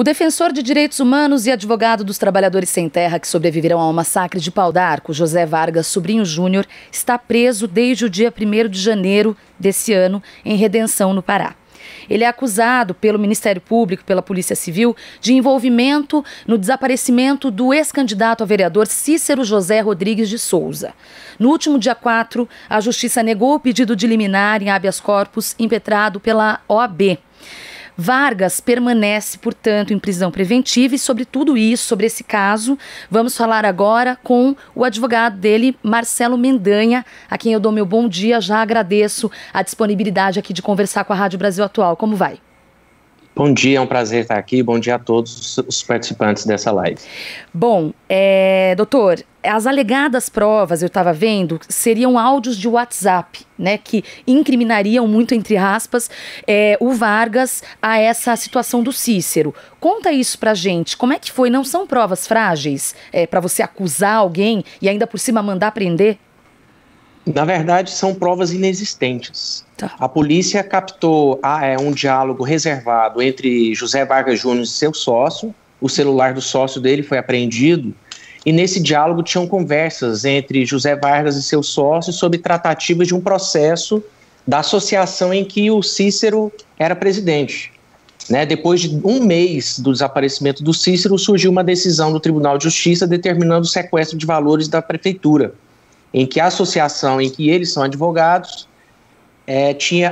O defensor de direitos humanos e advogado dos trabalhadores sem terra que sobreviveram ao massacre de Pau d'Arco, José Vargas Sobrinho Júnior, está preso desde o dia 1º de janeiro desse ano em Redenção, no Pará. Ele é acusado pelo Ministério Público, pela Polícia Civil, de envolvimento no desaparecimento do ex-candidato a vereador Cícero José Rodrigues de Souza. No último dia 4, a Justiça negou o pedido de liminar em habeas corpus impetrado pela OAB. Vargas permanece, portanto, em prisão preventiva e sobre tudo isso, sobre esse caso, vamos falar agora com o advogado dele, Marcelo Mendanha, a quem eu dou meu bom dia. Já agradeço a disponibilidade aqui de conversar com a Rádio Brasil Atual. Como vai? Bom dia, é um prazer estar aqui. Bom dia a todos os participantes dessa live. Bom, doutor, as alegadas provas, eu estava vendo, seriam áudios de WhatsApp, né, que incriminariam muito, entre aspas, o Vargas a essa situação do Cícero. Conta isso pra gente, como é que foi? Não são provas frágeis para você acusar alguém e ainda por cima mandar prender? Na verdade, são provas inexistentes. Tá. A polícia captou um diálogo reservado entre José Vargas Júnior e seu sócio. O celular do sócio dele foi apreendido. E nesse diálogo tinham conversas entre José Vargas e seu sócio sobre tratativas de um processo da associação em que o Cícero era presidente. Né? Depois de um mês do desaparecimento do Cícero, surgiu uma decisão do Tribunal de Justiça determinando o sequestro de valores da prefeitura, em que a associação em que eles são advogados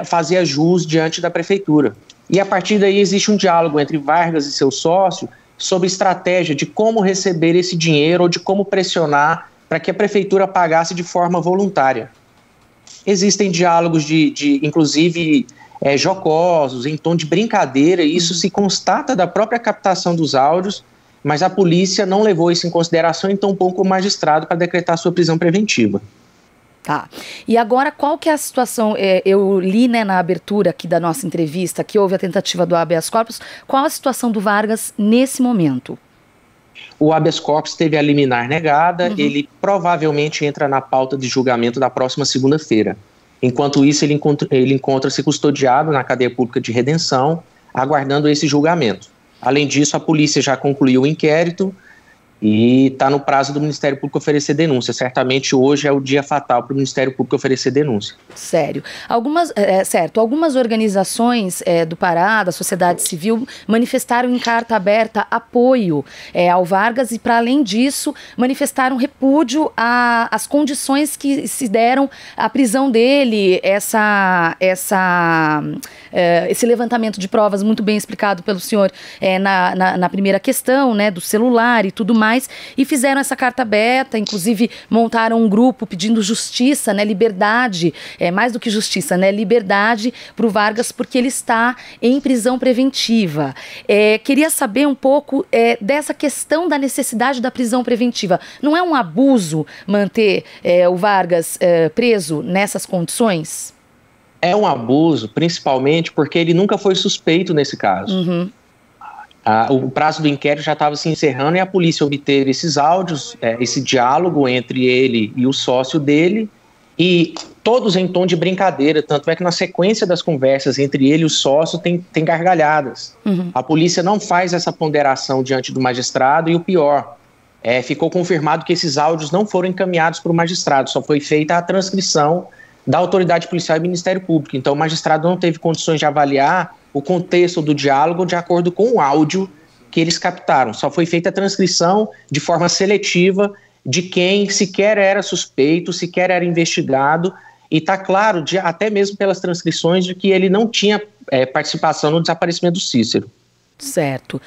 fazia jus diante da prefeitura. E a partir daí existe um diálogo entre Vargas e seu sócio sobre estratégia de como receber esse dinheiro ou de como pressionar para que a prefeitura pagasse de forma voluntária. Existem diálogos inclusive, jocosos, em tom de brincadeira, e isso se constata da própria captação dos áudios, mas a polícia não levou isso em consideração, então tampouco o magistrado para decretar sua prisão preventiva. Tá. E agora, qual que é a situação? Eu li, né, na abertura aqui da nossa entrevista que houve a tentativa do habeas corpus. Qual a situação do Vargas nesse momento? O habeas corpus teve a liminar negada, ele provavelmente entra na pauta de julgamento da próxima segunda-feira. Enquanto isso, ele encontra-se custodiado na cadeia pública de Redenção, aguardando esse julgamento. Além disso, a polícia já concluiu o inquérito e está no prazo do Ministério Público oferecer denúncia. Certamente hoje é o dia fatal para o Ministério Público oferecer denúncia. Sério. Algumas organizações do Pará, da sociedade civil, manifestaram em carta aberta apoio ao Vargas e, para além disso, manifestaram repúdio às condições que se deram à prisão dele, esse levantamento de provas muito bem explicado pelo senhor na primeira questão, né, do celular e tudo mais, e fizeram essa carta aberta, inclusive montaram um grupo pedindo justiça, né, liberdade, mais do que justiça, né, liberdade para o Vargas, porque ele está em prisão preventiva. Queria saber um pouco dessa questão da necessidade da prisão preventiva. Não é um abuso manter o Vargas preso nessas condições? É um abuso, principalmente porque ele nunca foi suspeito nesse caso. O prazo do inquérito já estava se encerrando e a polícia obteve esses áudios, esse diálogo entre ele e o sócio dele, e todos em tom de brincadeira, tanto é que na sequência das conversas entre ele e o sócio tem gargalhadas. A polícia não faz essa ponderação diante do magistrado e o pior, ficou confirmado que esses áudios não foram encaminhados para o magistrado, só foi feita a transcrição da autoridade policial e Ministério Público. Então o magistrado não teve condições de avaliar o contexto do diálogo de acordo com o áudio que eles captaram. Só foi feita a transcrição de forma seletiva de quem sequer era suspeito, sequer era investigado, e está claro, até mesmo pelas transcrições, de que ele não tinha participação no desaparecimento do Cícero. Certo.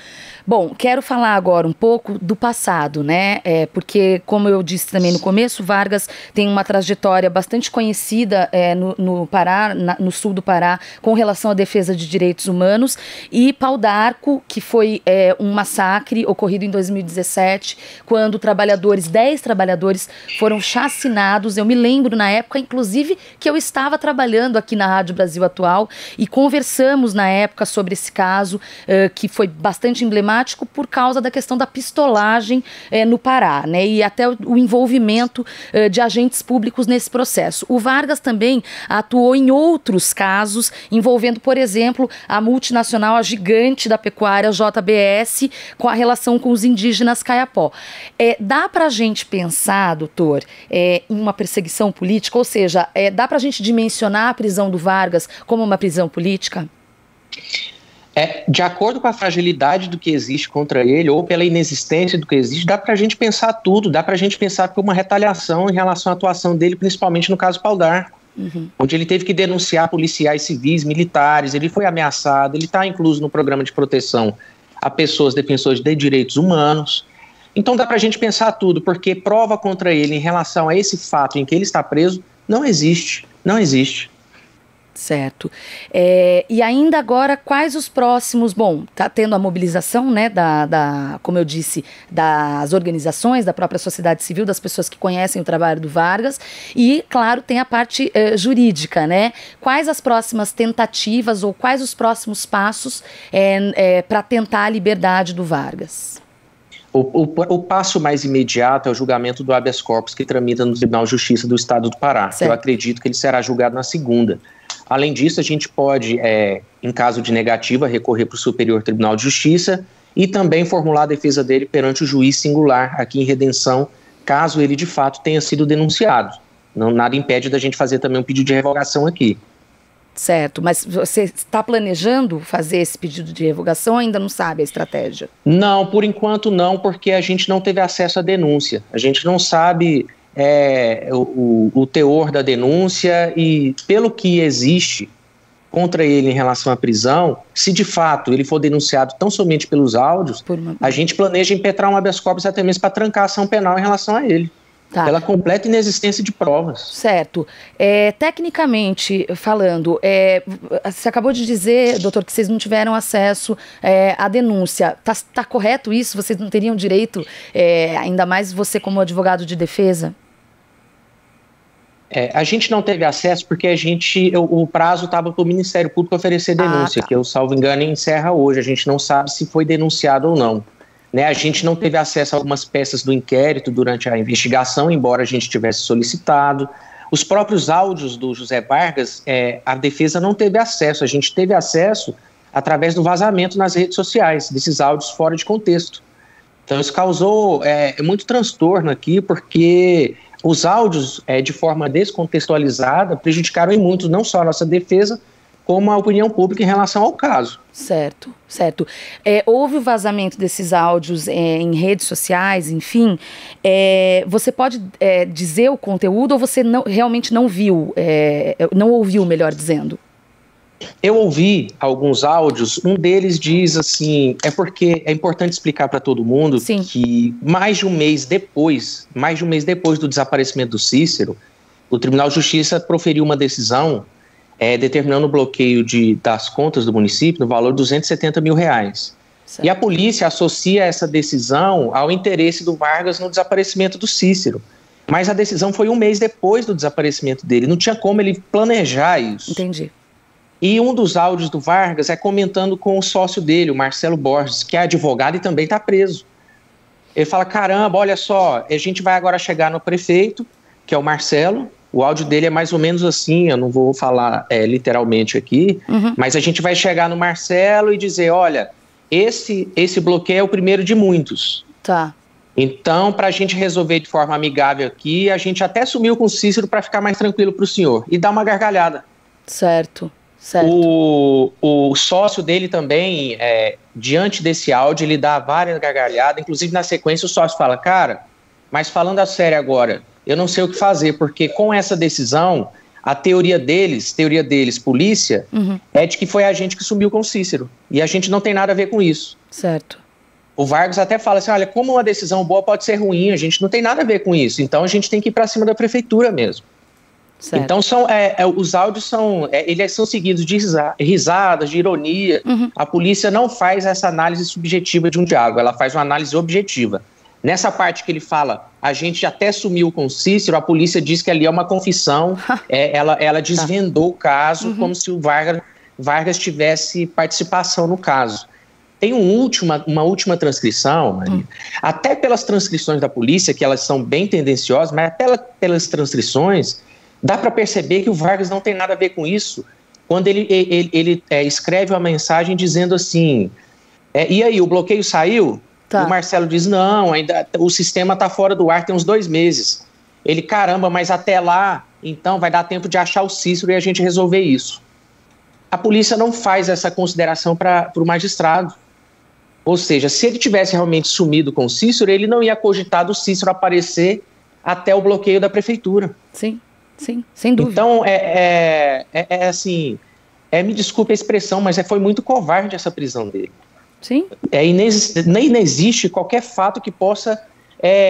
Bom, quero falar agora um pouco do passado, né? Porque, como eu disse também no começo, Vargas tem uma trajetória bastante conhecida no Pará, no sul do Pará, com relação à defesa de direitos humanos. E Pau d'Arco, que foi um massacre ocorrido em 2017, quando 10 trabalhadores foram chacinados. Eu me lembro na época, inclusive, que eu estava trabalhando aqui na Rádio Brasil Atual e conversamos na época sobre esse caso, que foi bastante emblemático por causa da questão da pistolagem no Pará, né? E até o envolvimento de agentes públicos nesse processo. O Vargas também atuou em outros casos, envolvendo, por exemplo, a multinacional, a gigante da pecuária JBS, com a relação com os indígenas Kayapó. Dá para a gente pensar, doutor, em uma perseguição política? Ou seja, dá para a gente dimensionar a prisão do Vargas como uma prisão política? De acordo com a fragilidade do que existe contra ele, ou pela inexistência do que existe, dá para a gente pensar tudo, dá para a gente pensar por uma retaliação em relação à atuação dele, principalmente no caso Pau d'Arco, onde ele teve que denunciar policiais civis, militares, ele foi ameaçado, ele está incluso no programa de proteção a pessoas defensoras de direitos humanos. Então dá para a gente pensar tudo, porque prova contra ele em relação a esse fato em que ele está preso não existe, não existe. Certo. E ainda agora, quais os próximos... Bom, está tendo a mobilização, né, como eu disse, das organizações, da própria sociedade civil, das pessoas que conhecem o trabalho do Vargas e, claro, tem a parte jurídica, né? Quais as próximas tentativas ou quais os próximos passos para tentar a liberdade do Vargas? O passo mais imediato é o julgamento do habeas corpus que tramita no Tribunal de Justiça do Estado do Pará. Eu acredito que ele será julgado na segunda. Além disso, a gente pode, em caso de negativa, recorrer para o Superior Tribunal de Justiça e também formular a defesa dele perante o juiz singular aqui em Redenção, caso ele de fato tenha sido denunciado. Nada impede da gente fazer também um pedido de revogação aqui. Certo, mas você está planejando fazer esse pedido de revogação ou ainda não sabe a estratégia? Não, por enquanto não, porque a gente não teve acesso à denúncia. A gente não sabe o teor da denúncia e pelo que existe contra ele em relação à prisão, se de fato ele for denunciado tão somente pelos áudios, a gente planeja impetrar um habeas corpus até mesmo para trancar a ação penal em relação a ele. Tá. Pela completa inexistência de provas. Certo. Tecnicamente falando, você acabou de dizer, doutor, que vocês não tiveram acesso à denúncia. Tá correto isso? Vocês não teriam direito, ainda mais você como advogado de defesa? A gente não teve acesso porque o prazo estava para o Ministério Público oferecer denúncia, que eu, salvo engano, encerra hoje. A gente não sabe se foi denunciado ou não. A gente não teve acesso a algumas peças do inquérito durante a investigação, embora a gente tivesse solicitado. Os próprios áudios do José Vargas, a defesa não teve acesso. A gente teve acesso através do vazamento nas redes sociais, desses áudios fora de contexto. Então isso causou muito transtorno aqui, porque os áudios, de forma descontextualizada, prejudicaram em muito, não só a nossa defesa, como a opinião pública em relação ao caso. Certo, certo. Houve o vazamento desses áudios em redes sociais, enfim. Você pode dizer o conteúdo ou você realmente não viu, não ouviu, melhor dizendo? Eu ouvi alguns áudios, um deles diz assim, porque é importante explicar para todo mundo Sim. que mais de um mês depois do desaparecimento do Cícero, o Tribunal de Justiça proferiu uma decisão determinando o bloqueio das contas do município no valor de R$270 mil. Certo. E a polícia associa essa decisão ao interesse do Vargas no desaparecimento do Cícero. Mas a decisão foi um mês depois do desaparecimento dele, não tinha como ele planejar isso. Entendi. E um dos áudios do Vargas comentando com o sócio dele, o Marcelo Borges, que é advogado e também está preso. Ele fala, caramba, olha só, a gente vai agora chegar no prefeito, que é o Marcelo. O áudio dele é mais ou menos assim, eu não vou falar literalmente aqui, mas a gente vai chegar no Marcelo e dizer, olha, esse bloqueio é o primeiro de muitos. Tá. Então, para a gente resolver de forma amigável aqui, a gente até sumiu com o Cícero para ficar mais tranquilo para o senhor. E dá uma gargalhada. Certo, certo. O sócio dele também, diante desse áudio, ele dá várias gargalhadas. Inclusive, na sequência, o sócio fala, cara, mas falando a sério agora, eu não sei o que fazer, porque com essa decisão, a teoria deles, polícia, é de que foi a gente que sumiu com o Cícero. E a gente não tem nada a ver com isso. Certo. O Vargas até fala assim, olha, como uma decisão boa pode ser ruim, a gente não tem nada a ver com isso. Então, a gente tem que ir para cima da prefeitura mesmo. Certo. Então, os áudios eles são seguidos de risadas, de ironia. A polícia não faz essa análise subjetiva de um diálogo, ela faz uma análise objetiva. Nessa parte que ele fala, a gente até sumiu com o Cícero, a polícia diz que ali é uma confissão, ela desvendou o caso como se o Vargas tivesse participação no caso. tem uma última transcrição, Maria. Até pelas transcrições da polícia, que elas são bem tendenciosas, mas até pelas transcrições, dá para perceber que o Vargas não tem nada a ver com isso. Quando ele escreve uma mensagem dizendo assim, e aí, o bloqueio saiu? Tá. O Marcelo diz, não, ainda o sistema está fora do ar tem uns 2 meses. Ele, caramba, mas até lá, então vai dar tempo de achar o Cícero e a gente resolver isso. A polícia não faz essa consideração para o magistrado. Ou seja, se ele tivesse realmente sumido com o Cícero, ele não ia cogitar do Cícero aparecer até o bloqueio da prefeitura. Sim, sem dúvida. Então, assim, me desculpe a expressão, mas foi muito covarde essa prisão dele. Sim. Nem existe qualquer fato que possa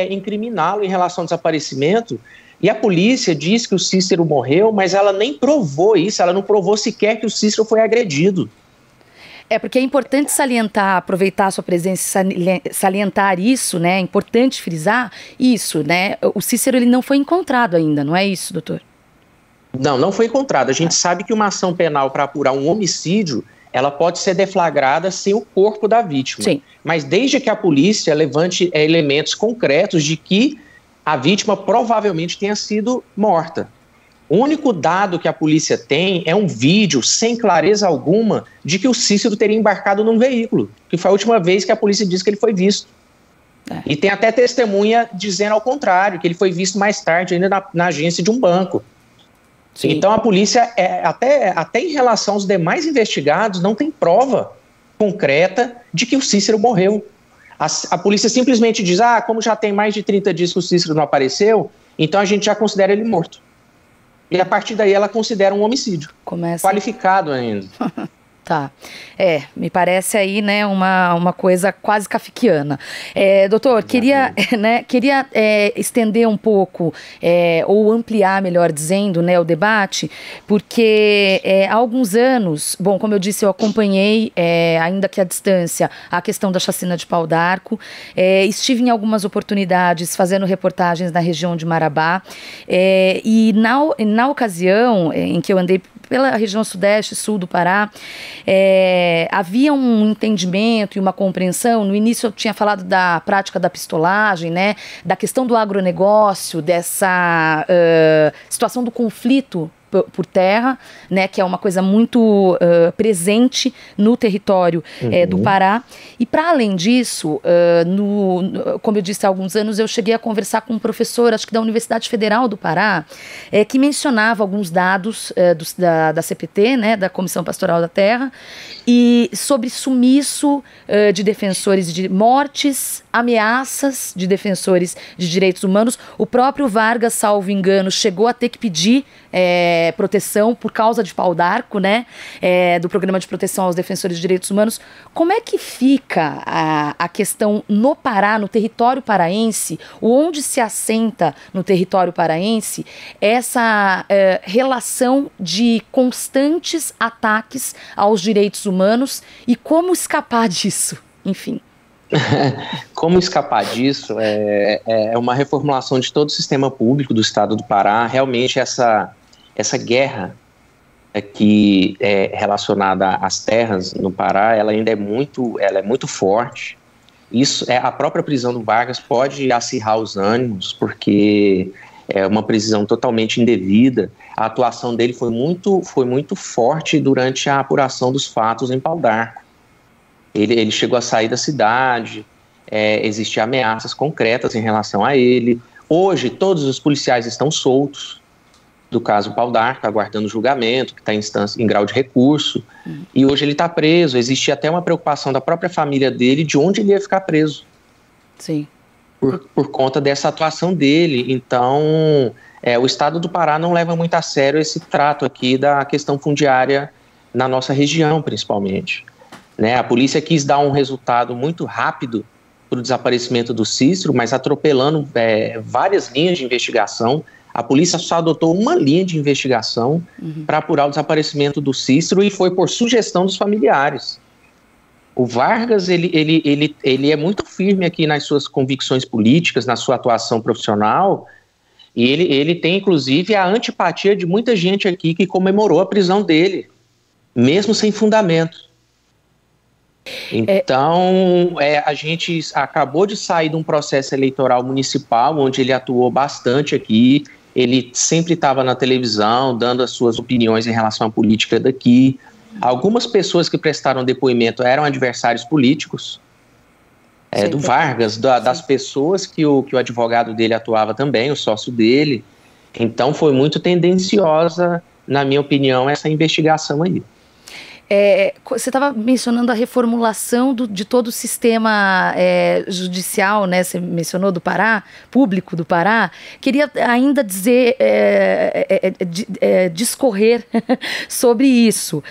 incriminá-lo em relação ao desaparecimento. E a polícia diz que o Cícero morreu, mas ela nem provou isso, ela não provou sequer que o Cícero foi agredido. Porque é importante salientar, aproveitar a sua presença e salientar isso, né? É importante frisar isso, né? O Cícero, ele não foi encontrado ainda, não é isso, doutor? Não foi encontrado. A gente sabe que uma ação penal para apurar um homicídio, ela pode ser deflagrada sem o corpo da vítima. Sim. Mas desde que a polícia levante elementos concretos de que a vítima provavelmente tenha sido morta. O único dado que a polícia tem é um vídeo, sem clareza alguma, de que o Cícero teria embarcado num veículo, que foi a última vez que a polícia disse que ele foi visto. E tem até testemunha dizendo ao contrário, que ele foi visto mais tarde, ainda na agência de um banco. Sim. Então a polícia, até em relação aos demais investigados, não tem prova concreta de que o Cícero morreu. A polícia simplesmente diz, como já tem mais de 30 dias que o Cícero não apareceu, então a gente já considera ele morto. E a partir daí ela considera um homicídio. Qualificado ainda. Tá. Me parece aí, né, uma coisa quase kafkiana. Doutor, queria estender um pouco, ou ampliar, melhor dizendo, né, o debate, porque há alguns anos, bom, como eu disse, eu acompanhei, ainda que à distância, a questão da chacina de Pau d'Arco, estive em algumas oportunidades fazendo reportagens na região de Marabá, e na ocasião em que eu andei pela região sudeste, sul do Pará, havia um entendimento e uma compreensão. No início eu tinha falado da prática da pistolagem, né, da questão do agronegócio, dessa situação do conflito por terra, né, que é uma coisa muito presente no território do Pará. E para além disso, como eu disse há alguns anos, eu cheguei a conversar com um professor, acho que da Universidade Federal do Pará, que mencionava alguns dados da CPT, né, da Comissão Pastoral da Terra, e sobre sumiço de defensores de mortes, ameaças de defensores de direitos humanos. O próprio Vargas, salvo engano, chegou a ter que pedir proteção por causa de Pau d'Arco, né, do Programa de Proteção aos Defensores de Direitos Humanos. Como é que fica a questão no Pará, no território paraense, onde se assenta no território paraense, essa relação de constantes ataques aos direitos humanos e como escapar disso? Enfim. Como escapar disso é uma reformulação de todo o sistema público do estado do Pará. Realmente essa guerra que é relacionada às terras no Pará, ela ainda é muito forte. Isso, a própria prisão do Vargas pode acirrar os ânimos, porque é uma prisão totalmente indevida. A atuação dele foi muito forte durante a apuração dos fatos em Pau d'Arco. Ele chegou a sair da cidade, existiam ameaças concretas em relação a ele. Hoje, todos os policiais estão soltos do caso Pau d'Arco, aguardando julgamento, que está em grau de recurso. E hoje ele está preso. Existia até uma preocupação da própria família dele de onde ele ia ficar preso. Sim. Por conta dessa atuação dele. Então, o estado do Pará não leva muito a sério esse trato aqui da questão fundiária na nossa região, principalmente. Né, a polícia quis dar um resultado muito rápido para o desaparecimento do Cícero, mas atropelando várias linhas de investigação. A polícia só adotou uma linha de investigação para apurar o desaparecimento do Cícero, e foi por sugestão dos familiares. O Vargas ele é muito firme aqui nas suas convicções políticas, na sua atuação profissional, e ele tem inclusive a antipatia de muita gente aqui que comemorou a prisão dele, mesmo sem fundamento. Então, a gente acabou de sair de um processo eleitoral municipal, onde ele atuou bastante aqui, ele sempre estava na televisão, dando as suas opiniões em relação à política daqui. Algumas pessoas que prestaram depoimento eram adversários políticos, do Vargas, das pessoas que o advogado dele atuava também, o sócio dele. Então, foi muito tendenciosa, na minha opinião, essa investigação aí. Você estava mencionando a reformulação de todo o sistema judicial, né? Você mencionou do Pará, público do Pará. Queria ainda dizer, discorrer sobre isso.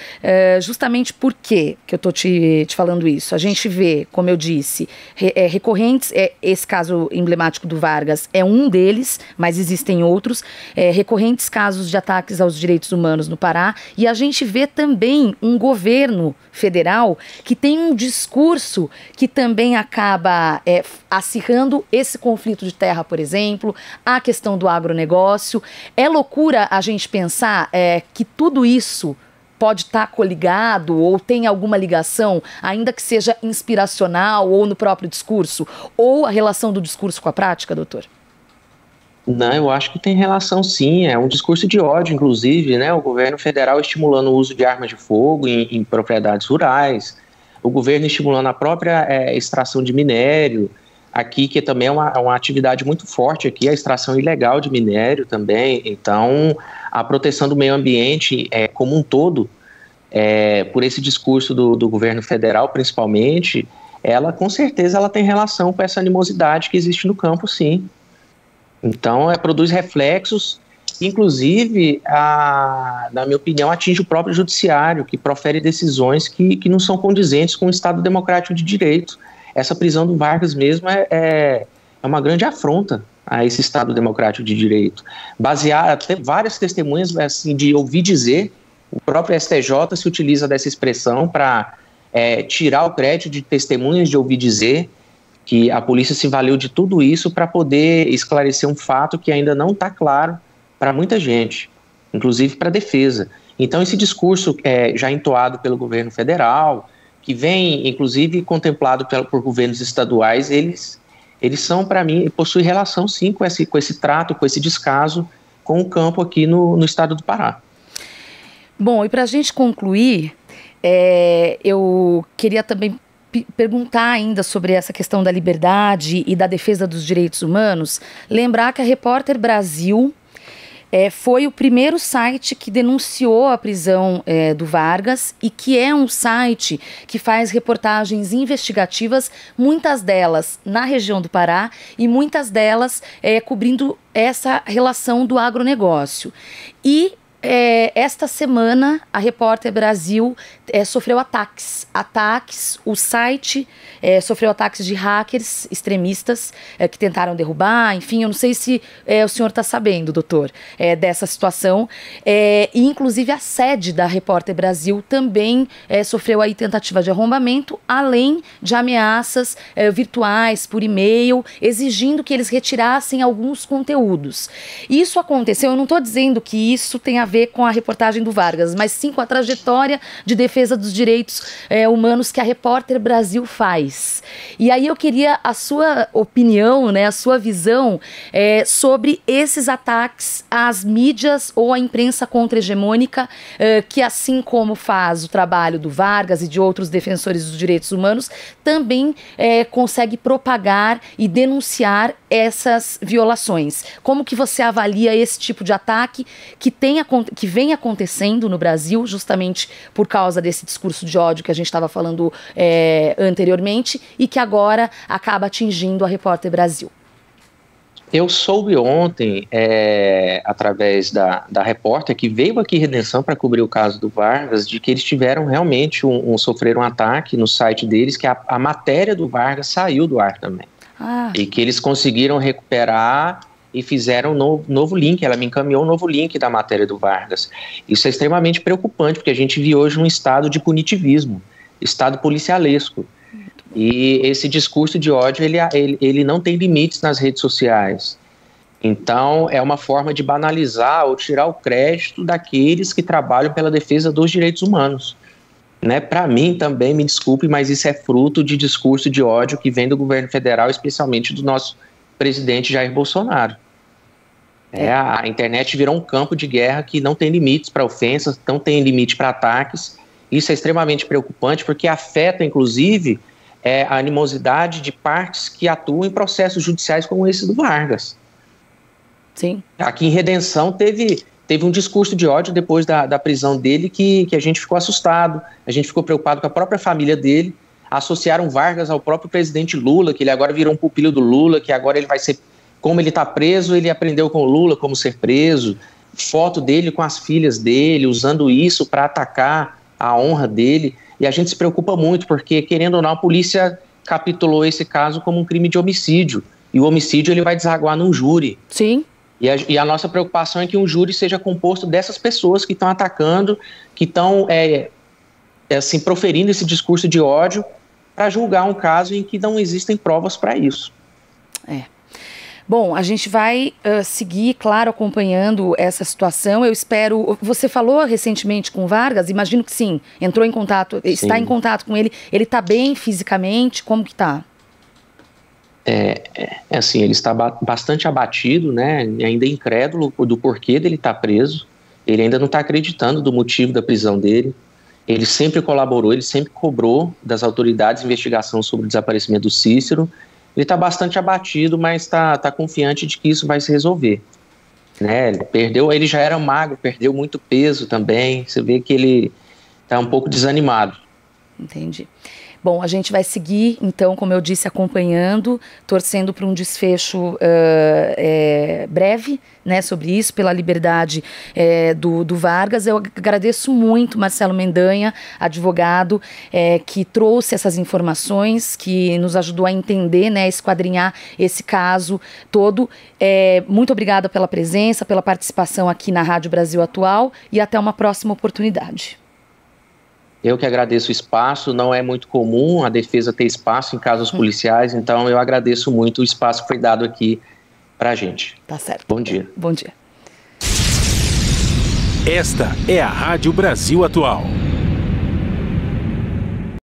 Justamente por quê que eu estou te falando isso? A gente vê, como eu disse, recorrentes, esse caso emblemático do Vargas é um deles, mas existem outros, recorrentes casos de ataques aos direitos humanos no Pará, e a gente vê também um governo federal que tem um discurso que também acaba acirrando esse conflito de terra, por exemplo, a questão do agronegócio. É loucura a gente pensar que tudo isso pode estar coligado ou tem alguma ligação, ainda que seja inspiracional ou no próprio discurso, ou a relação do discurso com a prática, doutor? Não, eu acho que tem relação sim, é um discurso de ódio, inclusive, né? O governo federal estimulando o uso de armas de fogo em propriedades rurais, o governo estimulando a própria extração de minério, aqui que também é uma atividade muito forte aqui, a extração ilegal de minério também. Então, a proteção do meio ambiente como um todo, por esse discurso do governo federal principalmente, ela com certeza ela tem relação com essa animosidade que existe no campo, sim. Então, produz reflexos, inclusive, na minha opinião, atinge o próprio judiciário, que profere decisões que não são condizentes com o Estado democrático de direito. Essa prisão do Vargas mesmo é uma grande afronta a esse Estado democrático de direito. Baseado, tem várias testemunhas assim, de ouvir dizer, o próprio STJ se utiliza dessa expressão para tirar o crédito de testemunhas de ouvir dizer, que a polícia se valeu de tudo isso para poder esclarecer um fato que ainda não está claro para muita gente, inclusive para a defesa. Então, esse discurso já entoado pelo governo federal, que vem, inclusive, contemplado por governos estaduais, eles são, para mim, possuem relação, sim, com esse trato, com esse descaso com o campo aqui no estado do Pará. Bom, e para a gente concluir, eu queria também perguntar ainda sobre essa questão da liberdade e da defesa dos direitos humanos, lembrar que a Repórter Brasil foi o primeiro site que denunciou a prisão do Vargas e que é um site que faz reportagens investigativas, muitas delas na região do Pará e muitas delas cobrindo essa relação do agronegócio. E esta semana, a Repórter Brasil sofreu ataques. O site sofreu ataques de hackers extremistas que tentaram derrubar. Enfim, eu não sei se o senhor está sabendo, doutor, dessa situação. E, inclusive, a sede da Repórter Brasil também sofreu aí tentativa de arrombamento, além de ameaças virtuais por e-mail, exigindo que eles retirassem alguns conteúdos. Isso aconteceu, eu não estou dizendo que isso tem a ver com a reportagem do Vargas, mas sim com a trajetória de defesa dos direitos humanos que a Repórter Brasil faz. E aí eu queria a sua opinião, né, a sua visão sobre esses ataques às mídias ou à imprensa contra-hegemônica, que assim como faz o trabalho do Vargas e de outros defensores dos direitos humanos, também consegue propagar e denunciar essas violações. Como que você avalia esse tipo de ataque que vem acontecendo no Brasil, justamente por causa desse discurso de ódio que a gente estava falando anteriormente e que agora acaba atingindo a Repórter Brasil? Eu soube ontem, através da repórter que veio aqui em Redenção para cobrir o caso do Vargas, de que eles tiveram realmente sofreram um ataque no site deles, que a matéria do Vargas saiu do ar também. E que eles conseguiram recuperar e fizeram um novo link. Ela me encaminhou um novo link da matéria do Vargas. Isso é extremamente preocupante, porque a gente vive hoje num estado de punitivismo, estado policialesco. E esse discurso de ódio, ele não tem limites nas redes sociais. Então, é uma forma de banalizar ou tirar o crédito daqueles que trabalham pela defesa dos direitos humanos. né? Para mim também, me desculpe, mas isso é fruto de discurso de ódio que vem do governo federal, especialmente do nosso presidente Jair Bolsonaro. A internet virou um campo de guerra que não tem limites para ofensas, não tem limite para ataques. Isso é extremamente preocupante porque afeta, inclusive, a animosidade de partes que atuam em processos judiciais como esse do Vargas. Sim. Aqui em Redenção teve um discurso de ódio depois da prisão dele que a gente ficou assustado, a gente ficou preocupado com a própria família dele. Associaram Vargas ao próprio presidente Lula, que ele agora virou um pupilo do Lula, que agora ele vai ser... Como ele está preso, ele aprendeu com o Lula como ser preso. Foto dele com as filhas dele, usando isso para atacar a honra dele. E a gente se preocupa muito, porque, querendo ou não, a polícia capitulou esse caso como um crime de homicídio. E o homicídio ele vai desaguar num júri. Sim. E a nossa preocupação é que um júri seja composto dessas pessoas que estão atacando, que estão assim, proferindo esse discurso de ódio para julgar um caso em que não existem provas para isso. Bom, a gente vai seguir, claro, acompanhando essa situação. Eu espero... Você falou recentemente com o Vargas? Imagino que sim. Entrou em contato, sim. Está em contato com ele. Ele está bem fisicamente? Como que está? Assim, ele está bastante abatido, né? Ainda incrédulo do porquê dele estar preso. Ele ainda não está acreditando do motivo da prisão dele. Ele sempre colaborou, ele sempre cobrou das autoridades de investigação sobre o desaparecimento do Cícero. Ele está bastante abatido, mas está confiante de que isso vai se resolver. Né? Ele já era magro, perdeu muito peso também. Você vê que ele está um pouco desanimado. Entendi. Bom, a gente vai seguir, então, como eu disse, acompanhando, torcendo para um desfecho breve, né, sobre isso, pela liberdade do Vargas. Eu agradeço muito Marcelo Mendanha, advogado, que trouxe essas informações, que nos ajudou a entender, né, a esquadrinhar esse caso todo. Muito obrigada pela presença, pela participação aqui na Rádio Brasil Atual e até uma próxima oportunidade. Eu que agradeço o espaço, não é muito comum a defesa ter espaço em casos policiais, então eu agradeço muito o espaço que foi dado aqui pra gente. Tá certo. Bom dia. Bom dia. Esta é a Rádio Brasil Atual.